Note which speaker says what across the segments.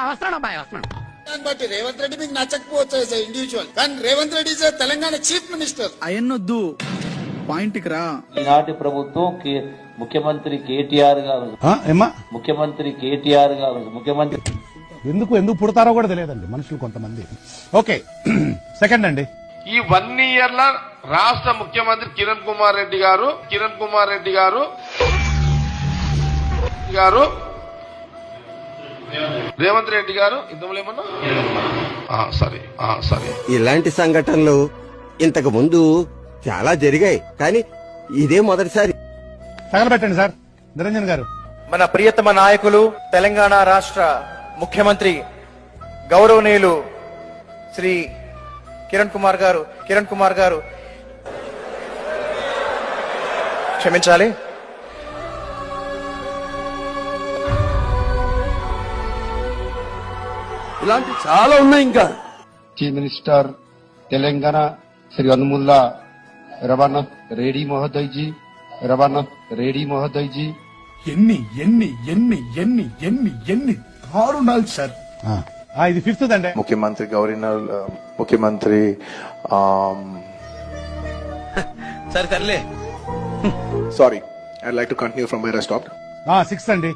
Speaker 1: వస్తున్నాడు అబ్బాయి వస్తున్నాడు.
Speaker 2: దాన్ని బట్టి రేవంత్ రెడ్డి మీకు నచ్చకపోవచ్చు యాజ్ ఇండివిజువల్, కానీ Revanth Reddy is Telangana chief minister.
Speaker 3: అయన్నొద్దు, పాయింట్కి రా.
Speaker 4: ఈనాటి ప్రభుత్వం ముఖ్యమంత్రి కేటీఆర్ గారు ముఖ్యమంత్రి
Speaker 5: ఎందుకు పుడతారో కూడా తెలియదండి మనుషులు కొంతమంది. ఓకే, సెకండ్ అండి.
Speaker 6: ఈ 1 year ల రాష్ట్ర ముఖ్యమంత్రి కిరణ్ కుమార్ రెడ్డి గారు రేవంత్ రెడ్డి గారు ఇంతలో ఏమన్నా సరే
Speaker 7: ఇలాంటి సంఘటనలు ఇంతకు ముందు చాలా జరిగాయి, కానీ ఇదే మొదటిసారి.
Speaker 5: తగలబెట్టండి సార్. నిరంజన్ గారు,
Speaker 8: మన ప్రియతమ నాయకులు తెలంగాణ రాష్ట్ర ముఖ్యమంత్రి గౌరవనీయులు శ్రీ కిరణ్ కుమార్ గారు క్షమించాలి.
Speaker 7: ఇలాంటి చాలా ఉన్నాయి. ఇంకా
Speaker 9: చీఫ్ మినిస్టర్ తెలంగాణ శ్రీ అనుముల్లా రవానాథ్ రెడ్డి మహోదయ్ జీ
Speaker 3: ఎన్ని దారుణాలు సార్.
Speaker 5: ఇది ఫిఫ్త్ అండి.
Speaker 9: ముఖ్యమంత్రి
Speaker 8: సర్లే.
Speaker 9: Sorry, I like to continue from where I stopped.
Speaker 5: Sixth అండి.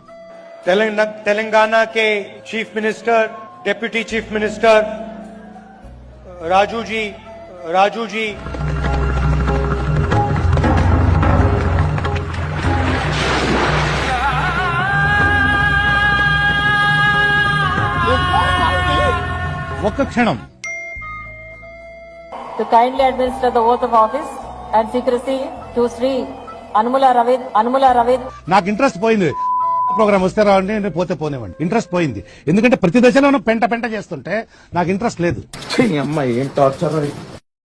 Speaker 8: तेलंगाना के chief minister, deputy chief minister Raju ji
Speaker 5: ఒక్క క్షణం.
Speaker 10: To kindly administer the oath of office and secrecy to Sri Anmula Ravid.
Speaker 5: నాకు ఇంట్రెస్ట్ పోయింది. ప్రోగ్రామ్ వస్తే రావండి, పోతే పోనేవండి. ఇంట్రెస్ట్ పోయింది, ఎందుకంటే ప్రతి దశలోనూ పెంట చేస్తుంటే నాకు ఇంట్రెస్ట్ లేదు.
Speaker 9: అమ్మాయి ఏం టార్చర్.